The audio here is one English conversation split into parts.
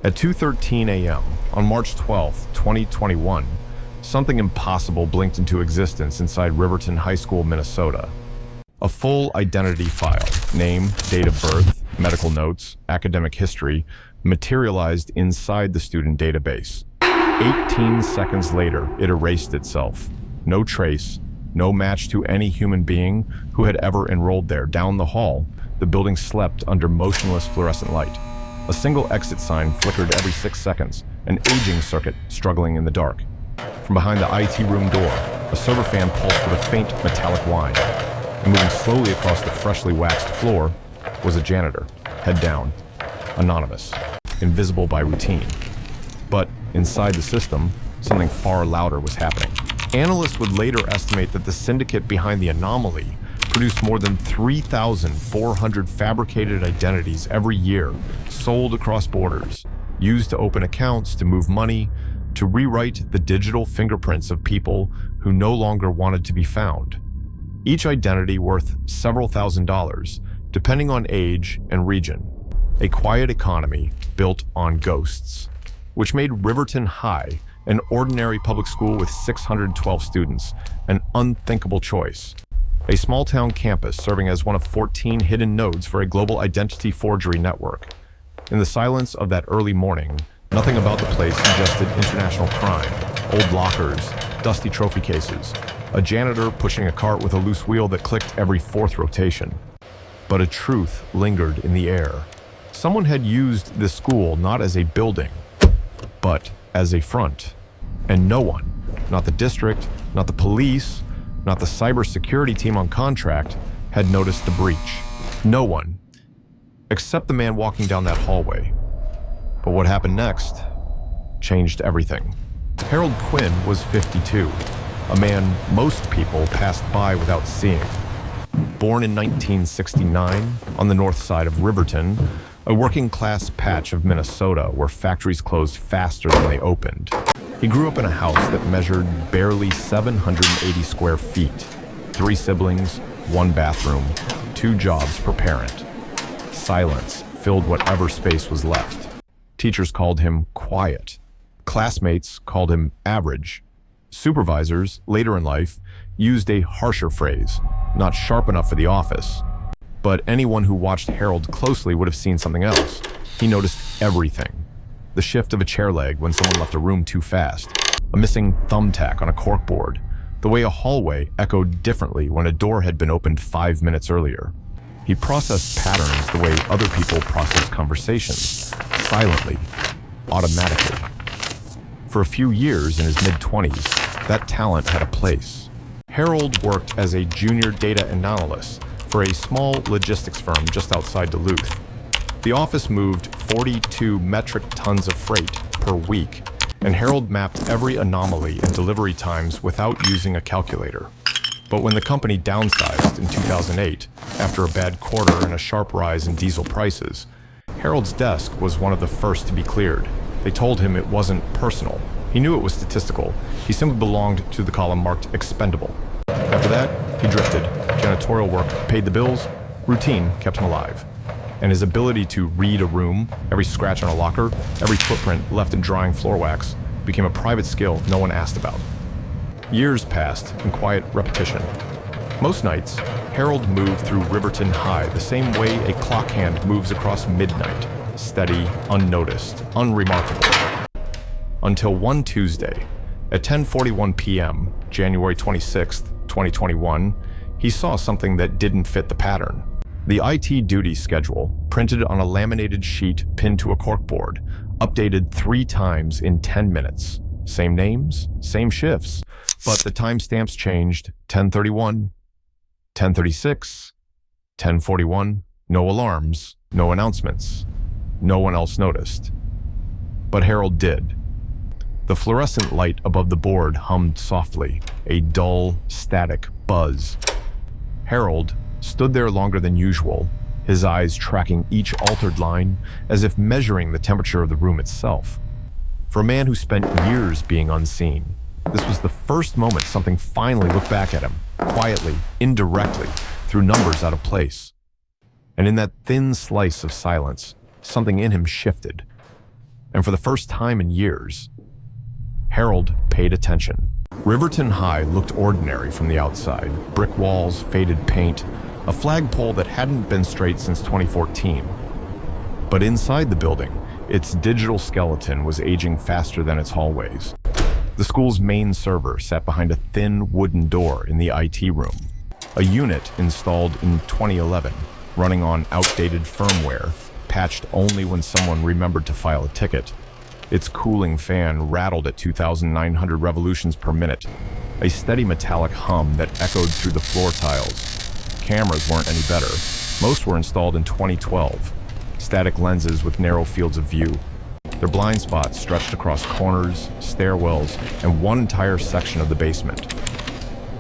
At 2:13 a.m. on March 12, 2021, something impossible blinked into existence inside Riverton High School, Minnesota. A full identity file, name, date of birth, medical notes, academic history, materialized inside the student database. 18 seconds later, it erased itself. No trace, no match to any human being who had ever enrolled there. Down the hall, the building slept under motionless fluorescent light. A single exit sign flickered every 6 seconds, an aging circuit struggling in the dark. From behind the IT room door, a server fan pulsed with a faint metallic whine. And moving slowly across the freshly waxed floor was a janitor, head down, anonymous, invisible by routine. But inside the system, something far louder was happening. Analysts would later estimate that the syndicate behind the anomaly produced more than 3,400 fabricated identities every year, sold across borders, used to open accounts, to move money, to rewrite the digital fingerprints of people who no longer wanted to be found. Each identity worth several $1,000s, depending on age and region. A quiet economy built on ghosts, which made Riverton High, an ordinary public school with 612 students, an unthinkable choice. A small-town campus serving as one of 14 hidden nodes for a global identity forgery network. In the silence of that early morning, nothing about the place suggested international crime. Old lockers, dusty trophy cases, a janitor pushing a cart with a loose wheel that clicked every fourth rotation. But a truth lingered in the air. Someone had used this school not as a building, but as a front. And no one, not the district, not the police, not the cybersecurity team on contract, had noticed the breach. No one, except the man walking down that hallway. But what happened next changed everything. Harold Quinn was 52, a man most people passed by without seeing. Born in 1969 on the north side of Riverton, a working-class patch of Minnesota where factories closed faster than they opened. He grew up in a house that measured barely 780 square feet. 3 siblings, 1 bathroom, 2 jobs per parent. Silence filled whatever space was left. Teachers called him quiet. Classmates called him average. Supervisors, later in life, used a harsher phrase, not sharp enough for the office. But anyone who watched Harold closely would have seen something else. He noticed everything. The shift of a chair leg when someone left a room too fast, a missing thumbtack on a corkboard, the way a hallway echoed differently when a door had been opened 5 minutes earlier. He processed patterns the way other people process conversations, silently, automatically. For a few years in his mid-20s, that talent had a place. Harold worked as a junior data analyst for a small logistics firm just outside Duluth. The office moved 42 metric tons of freight per week, and Harold mapped every anomaly and delivery times without using a calculator. But when the company downsized in 2008, after a bad quarter and a sharp rise in diesel prices, Harold's desk was one of the first to be cleared. They told him it wasn't personal. He knew it was statistical. He simply belonged to the column marked expendable. After that, he drifted. Janitorial work paid the bills. Routine kept him alive. And his ability to read a room, every scratch on a locker, every footprint left in drying floor wax, became a private skill no one asked about. Years passed in quiet repetition. Most nights, Harold moved through Riverton High the same way a clock hand moves across midnight, steady, unnoticed, unremarkable. Until one Tuesday, at 10:41 p.m., January 26, 2021, he saw something that didn't fit the pattern. The IT duty schedule, printed on a laminated sheet pinned to a corkboard, updated 3 times in 10 minutes. Same names, same shifts, but the timestamps changed. 10:31, 10:36, 10:41, no alarms, no announcements. No one else noticed. But Harold did. The fluorescent light above the board hummed softly, a dull, static buzz. Harold stood there longer than usual, his eyes tracking each altered line as if measuring the temperature of the room itself. For a man who spent years being unseen, this was the first moment something finally looked back at him, quietly, indirectly, through numbers out of place. And in that thin slice of silence, something in him shifted. And for the first time in years, Harold paid attention. Riverton High looked ordinary from the outside. Brick walls, faded paint, a flagpole that hadn't been straight since 2014. But inside the building, its digital skeleton was aging faster than its hallways. The school's main server sat behind a thin wooden door in the IT room, a unit installed in 2011, running on outdated firmware, patched only when someone remembered to file a ticket. Its cooling fan rattled at 2,900 revolutions per minute, a steady metallic hum that echoed through the floor tiles. Cameras weren't any better. Most were installed in 2012, static lenses with narrow fields of view. Their blind spots stretched across corners, stairwells, and one entire section of the basement.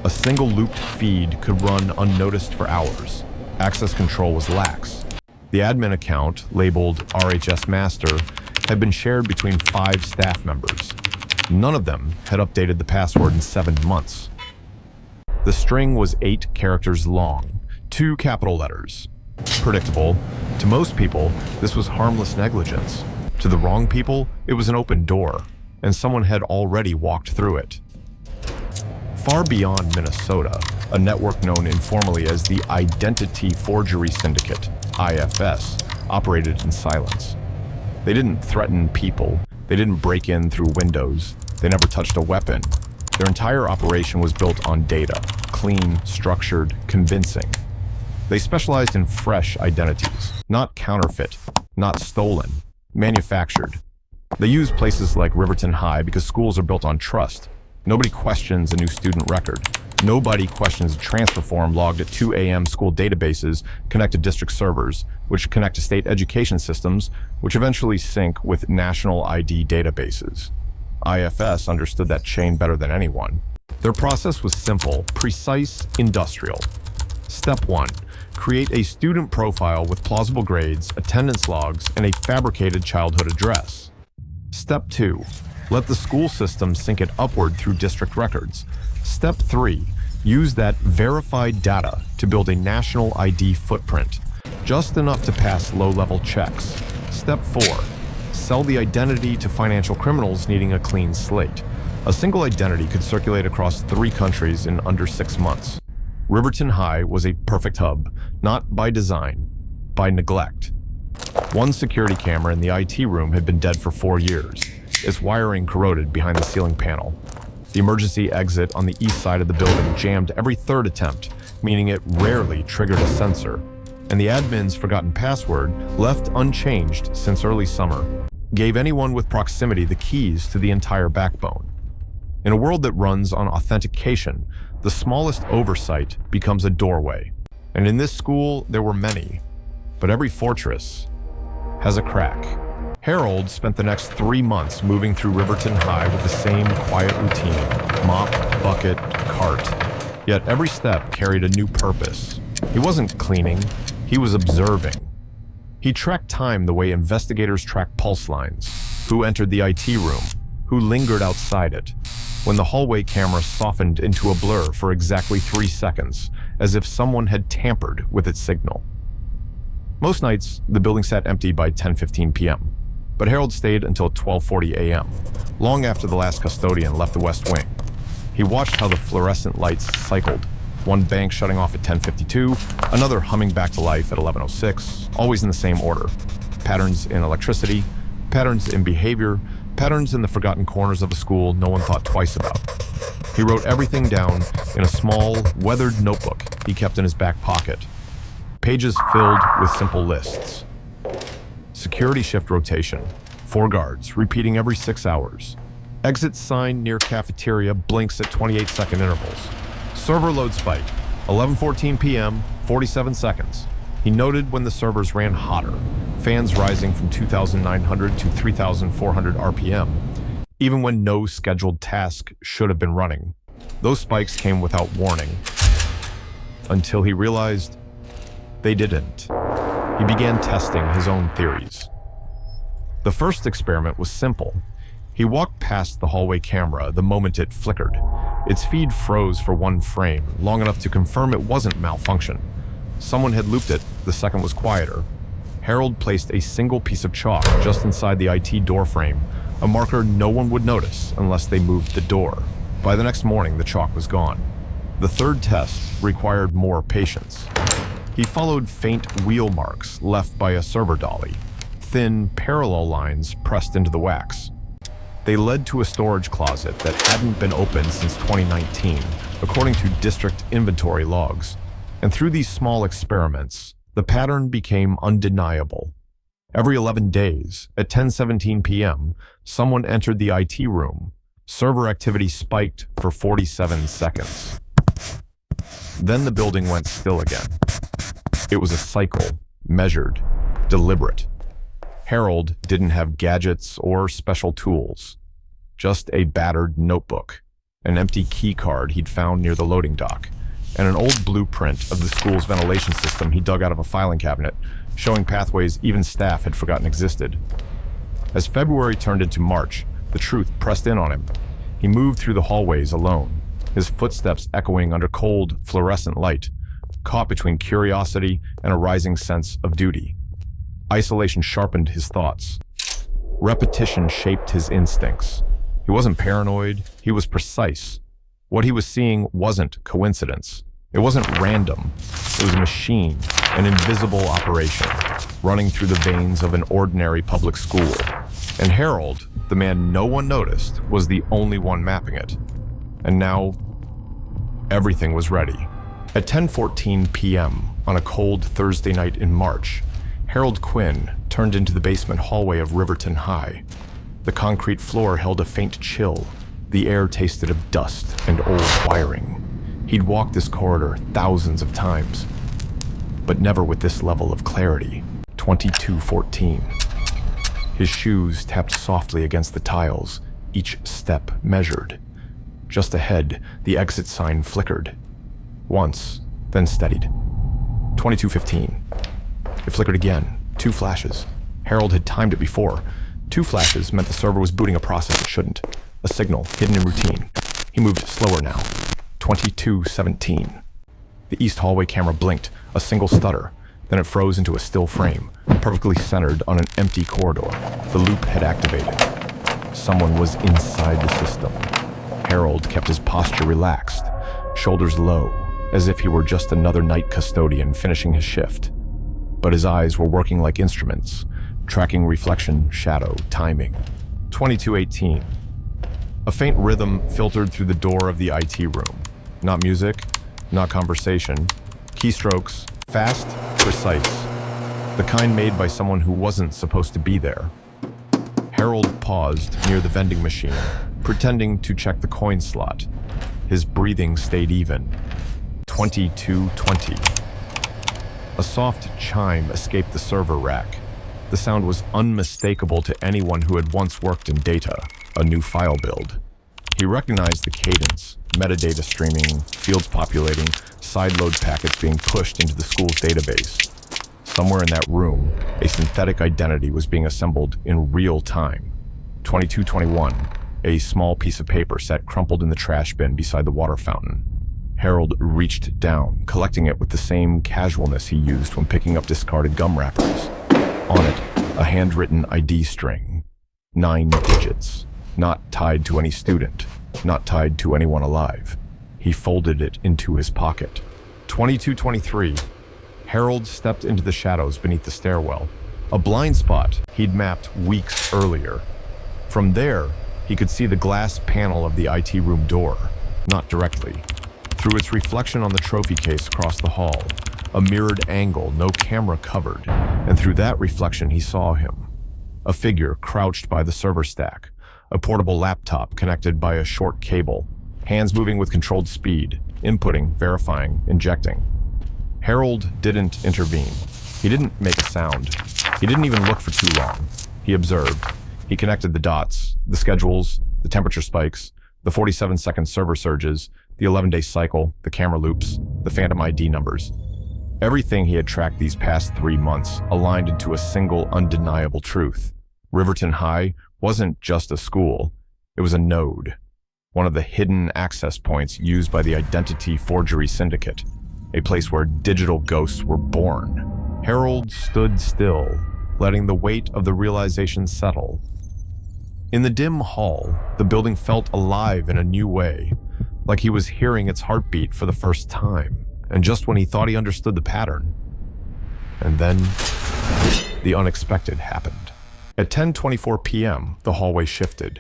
A single looped feed could run unnoticed for hours. Access control was lax. The admin account, labeled RHS Master, had been shared between 5 staff members. None of them had updated the password in 7 months. The string was 8 characters long, 2 capital letters. Predictable. To most people, this was harmless negligence. To the wrong people, it was an open door, and someone had already walked through it. Far beyond Minnesota, a network known informally as the Identity Forgery Syndicate, IFS, operated in silence. They didn't threaten people. They didn't break in through windows. They never touched a weapon. Their entire operation was built on data, clean, structured, convincing. They specialized in fresh identities, not counterfeit, not stolen, manufactured. They use places like Riverton High because schools are built on trust. Nobody questions a new student record. Nobody questions a transfer form logged at 2 a.m. school databases connect to district servers, which connect to state education systems, which eventually sync with national ID databases. IFS understood that chain better than anyone. Their process was simple, precise, industrial. Step 1. Create a student profile with plausible grades, attendance logs, and a fabricated childhood address. Step 2. Let the school system sync it upward through district records. Step 3. Use that verified data to build a national ID footprint, just enough to pass low-level checks. Step 4. Sell the identity to financial criminals needing a clean slate. A single identity could circulate across 3 countries in under 6 months. Riverton High was a perfect hub, not by design, by neglect. One security camera in the IT room had been dead for 4 years, its wiring corroded behind the ceiling panel. The emergency exit on the east side of the building jammed every 3rd attempt, meaning it rarely triggered a sensor. And the admin's forgotten password, left unchanged since early summer, gave anyone with proximity the keys to the entire backbone. In a world that runs on authentication, the smallest oversight becomes a doorway. And in this school, there were many, but every fortress has a crack. Harold spent the next 3 months moving through Riverton High with the same quiet routine: mop, bucket, cart. Yet every step carried a new purpose. He wasn't cleaning, he was observing. He tracked time the way investigators track pulse lines: who entered the IT room, who lingered outside it, when the hallway camera softened into a blur for exactly 3 seconds, as if someone had tampered with its signal. Most nights, the building sat empty by 10:15 p.m., but Harold stayed until 12:40 a.m., long after the last custodian left the West Wing. He watched how the fluorescent lights cycled, one bank shutting off at 10:52, another humming back to life at 11:06, always in the same order. Patterns in electricity, patterns in behavior, patterns in the forgotten corners of a school no one thought twice about. He wrote everything down in a small, weathered notebook he kept in his back pocket. Pages filled with simple lists. Security shift rotation, 4 guards, repeating every 6 hours. Exit sign near cafeteria blinks at 28-second intervals. Server load spike, 11:14 p.m., 47 seconds. He noted when the servers ran hotter, fans rising from 2,900 to 3,400 RPM, even when no scheduled task should have been running. Those spikes came without warning, until he realized they didn't. He began testing his own theories. The first experiment was simple. He walked past the hallway camera the moment it flickered. Its feed froze for 1 frame, long enough to confirm it wasn't malfunction. Someone had looped it, the second was quieter. Harold placed a single piece of chalk just inside the IT doorframe, a marker no one would notice unless they moved the door. By the next morning, the chalk was gone. The third test required more patience. He followed faint wheel marks left by a server dolly, thin parallel lines pressed into the wax. They led to a storage closet that hadn't been opened since 2019, according to district inventory logs. And through these small experiments, the pattern became undeniable. Every 11 days, at 10:17 p.m., someone entered the IT room. Server activity spiked for 47 seconds. Then the building went still again. It was a cycle, measured, deliberate. Harold didn't have gadgets or special tools, just a battered notebook, an empty key card he'd found near the loading dock, and an old blueprint of the school's ventilation system he dug out of a filing cabinet, showing pathways even staff had forgotten existed. As February turned into March, the truth pressed in on him. He moved through the hallways alone, his footsteps echoing under cold, fluorescent light, caught between curiosity and a rising sense of duty. Isolation sharpened his thoughts. Repetition shaped his instincts. He wasn't paranoid, he was precise. What he was seeing wasn't coincidence. It wasn't random. It was a machine, an invisible operation, running through the veins of an ordinary public school. And Harold, the man no one noticed, was the only one mapping it. And now, everything was ready. At 10:14 p.m. on a cold Thursday night in March, Harold Quinn turned into the basement hallway of Riverton High. The concrete floor held a faint chill. The air tasted of dust and old wiring. He'd walked this corridor thousands of times, but never with this level of clarity. 22:14. His shoes tapped softly against the tiles, each step measured. Just ahead, the exit sign flickered. Once, then steadied. 22:15. It flickered again. 2 flashes. Harold had timed it before. 2 flashes meant the server was booting a process it shouldn't. A signal hidden in routine. He moved slower now. 22:17. The east hallway camera blinked, a single stutter. Then it froze into a still frame, perfectly centered on an empty corridor. The loop had activated. Someone was inside the system. Harold kept his posture relaxed, shoulders low, as if he were just another night custodian finishing his shift. But his eyes were working like instruments, tracking reflection, shadow, timing. 22:18. A faint rhythm filtered through the door of the IT room. Not music, not conversation. Keystrokes, fast, precise. The kind made by someone who wasn't supposed to be there. Harold paused near the vending machine, pretending to check the coin slot. His breathing stayed even. 22:20. A soft chime escaped the server rack. The sound was unmistakable to anyone who had once worked in data, a new file build. He recognized the cadence, metadata streaming, fields populating, sideload packets being pushed into the school's database. Somewhere in that room, a synthetic identity was being assembled in real time. 22:21. A small piece of paper sat crumpled in the trash bin beside the water fountain. Harold reached down, collecting it with the same casualness he used when picking up discarded gum wrappers. On it, a handwritten ID string. 9 digits. Not tied to any student. Not tied to anyone alive. He folded it into his pocket. 22:23. Harold stepped into the shadows beneath the stairwell, a blind spot he'd mapped weeks earlier. From there, he could see the glass panel of the IT room door, not directly. Through its reflection on the trophy case across the hall, a mirrored angle no camera covered, and through that reflection he saw him. A figure crouched by the server stack, a portable laptop connected by a short cable, hands moving with controlled speed, inputting, verifying, injecting. Harold didn't intervene. He didn't make a sound. He didn't even look for too long. He observed. He connected the dots, the schedules, the temperature spikes, the 47-second server surges, the 11-day cycle, the camera loops, the phantom ID numbers. Everything he had tracked these past 3 months aligned into a single undeniable truth. Riverton High wasn't just a school. It was a node, one of the hidden access points used by the identity forgery syndicate, a place where digital ghosts were born. Harold stood still, letting the weight of the realization settle. In the dim hall, the building felt alive in a new way, like he was hearing its heartbeat for the first time, and just when he thought he understood the pattern. And then, the unexpected happened. At 10:24 p.m., the hallway shifted.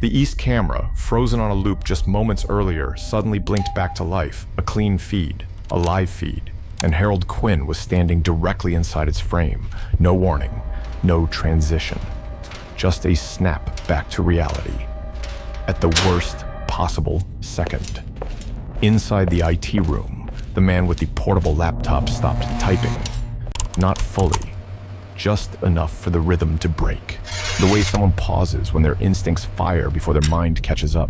The east camera, frozen on a loop just moments earlier, suddenly blinked back to life, a clean feed, a live feed, and Harold Quinn was standing directly inside its frame. No warning, no transition, just a snap back to reality. At the worst possible second. Inside the IT room, the man with the portable laptop stopped typing. Not fully, just enough for the rhythm to break. The way someone pauses when their instincts fire before their mind catches up.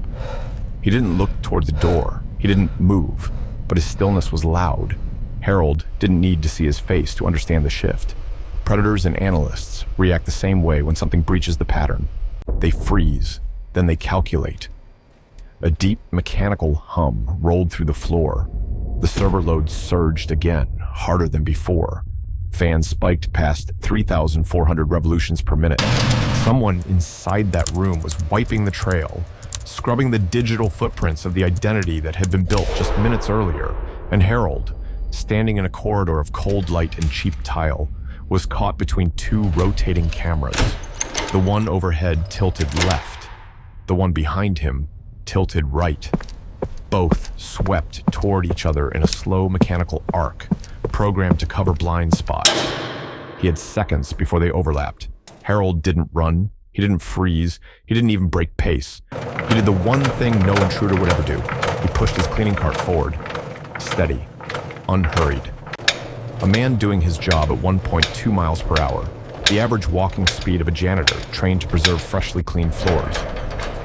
He didn't look toward the door. He didn't move, but his stillness was loud. Harold didn't need to see his face to understand the shift. Predators and analysts react the same way when something breaches the pattern. They freeze, then they calculate. A deep mechanical hum rolled through the floor. The server load surged again, harder than before. Fans spiked past 3,400 revolutions per minute. Someone inside that room was wiping the trail, scrubbing the digital footprints of the identity that had been built just minutes earlier. And Harold, standing in a corridor of cold light and cheap tile, was caught between two rotating cameras. The one overhead tilted left, the one behind him tilted right. Both swept toward each other in a slow mechanical arc, programmed to cover blind spots. He had seconds before they overlapped. Harold didn't run, he didn't freeze, he didn't even break pace. He did the one thing no intruder would ever do. He pushed his cleaning cart forward, steady, unhurried. A man doing his job at 1.2 miles per hour, the average walking speed of a janitor trained to preserve freshly cleaned floors.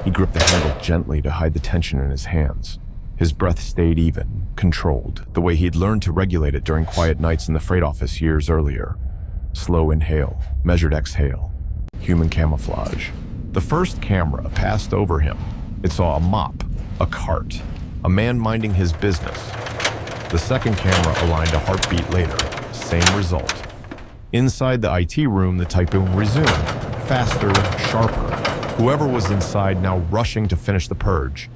He gripped the handle gently to hide the tension in his hands. His breath stayed even, controlled, the way he'd learned to regulate it during quiet nights in the freight office years earlier. Slow inhale, measured exhale, human camouflage. The first camera passed over him. It saw a mop, a cart, a man minding his business. The second camera aligned a heartbeat later, same result. Inside the IT room, the typing resumed, faster, sharper. Whoever was inside now rushing to finish the purge.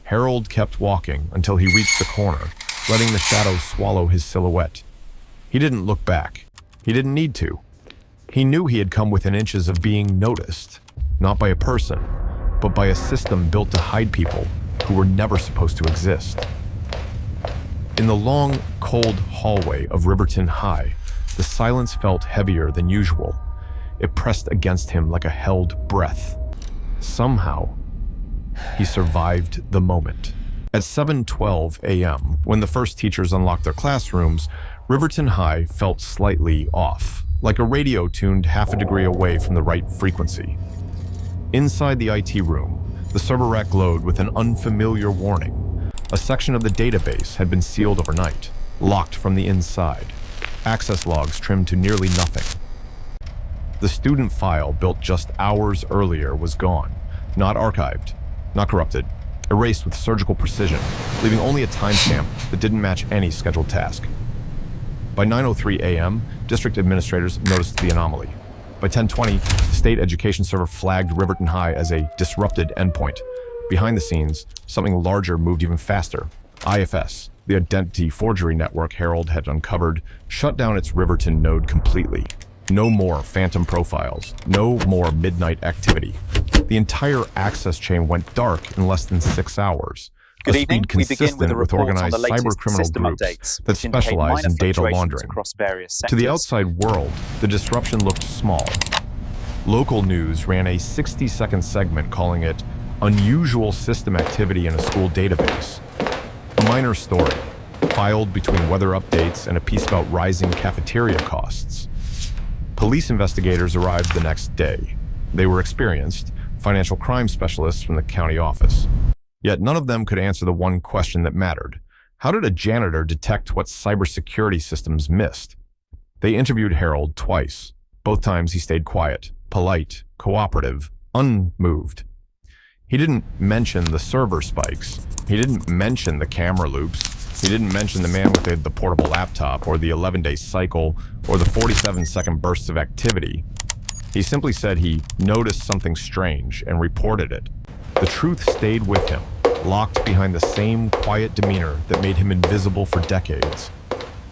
Harold kept walking until he reached the corner, letting the shadows swallow his silhouette. He didn't look back. He didn't need to. He knew he had come within inches of being noticed, not by a person, but by a system built to hide people who were never supposed to exist. In the long, cold hallway of Riverton High, the silence felt heavier than usual. It pressed against him like a held breath. Somehow, he survived the moment. At 7:12 a.m., when the first teachers unlocked their classrooms, Riverton High felt slightly off, like a radio tuned half a degree away from the right frequency. Inside the IT room, the server rack glowed with an unfamiliar warning. A section of the database had been sealed overnight, locked from the inside. Access logs trimmed to nearly nothing. The student file built just hours earlier was gone, not archived, not corrupted, erased with surgical precision, leaving only a timestamp that didn't match any scheduled task. By 9:03 a.m., district administrators noticed the anomaly. By 10:20, the state education server flagged Riverton High as a disrupted endpoint. Behind the scenes, something larger moved even faster. IFS, the identity forgery network Harold had uncovered, shut down its Riverton node completely. No more phantom profiles, no more midnight activity. The entire access chain went dark in less than 6 hours. Good evening. We begin with a report organized on the latest cybercriminal system groups updates, that which indicate specialize minor in data fluctuations laundering. across various To sectors. the outside world, the disruption looked small. Local news ran a 60-second segment calling it unusual system activity in a school database. A minor story, filed between weather updates and a piece about rising cafeteria costs. Police investigators arrived the next day. They were experienced, financial crime specialists from the county office. Yet none of them could answer the one question that mattered. How did a janitor detect what cybersecurity systems missed? They interviewed Harold twice. Both times he stayed quiet, polite, cooperative, unmoved. He didn't mention the server spikes. He didn't mention the camera loops. He didn't mention the man with the portable laptop, or the 11-day cycle, or the 47-second bursts of activity. He simply said he noticed something strange and reported it. The truth stayed with him, locked behind the same quiet demeanor that made him invisible for decades.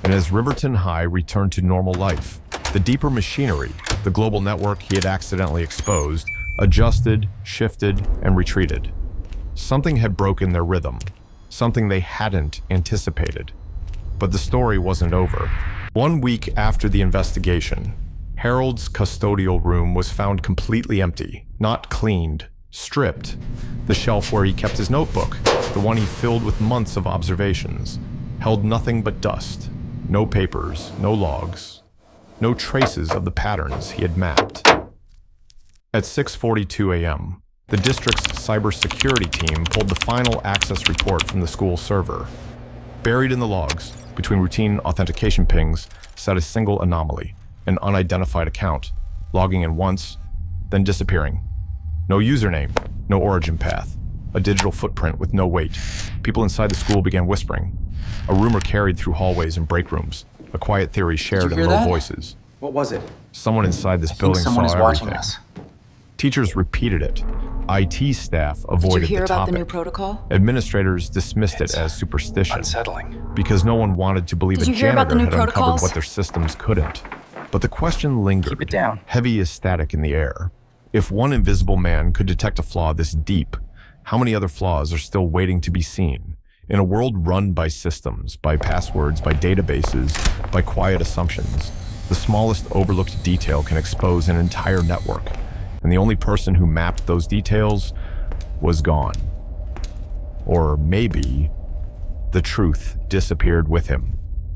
And as Riverton High returned to normal life, the deeper machinery, the global network he had accidentally exposed, adjusted, shifted, and retreated. Something had broken their rhythm, something they hadn't anticipated. But the story wasn't over. 1 week after the investigation, Harold's custodial room was found completely empty, not cleaned, stripped. The shelf where he kept his notebook, the one he filled with months of observations, held nothing but dust. No papers, no logs, no traces of the patterns he had mapped. At 6:42 a.m., the district's cybersecurity team pulled the final access report from the school server. Buried in the logs, between routine authentication pings, sat a single anomaly, an unidentified account, logging in once, then disappearing. No username, no origin path, a digital footprint with no weight. People inside the school began whispering. A rumor carried through hallways and break rooms, a quiet theory shared in low voices. What was it? Someone inside this building saw everything. Watching us. Teachers repeated it. IT staff avoided the topic. Did you hear about the new protocol? Administrators dismissed it as superstition. Unsettling. Because no one wanted to believe a Did you hear about the janitor new had uncovered protocols? what their systems couldn't. But the question lingered, Keep it down. heavy as static in the air. If one invisible man could detect a flaw this deep, how many other flaws are still waiting to be seen? In a world run by systems, by passwords, by databases, by quiet assumptions, the smallest overlooked detail can expose an entire network, and the only person who mapped those details was gone. Or maybe the truth disappeared with him.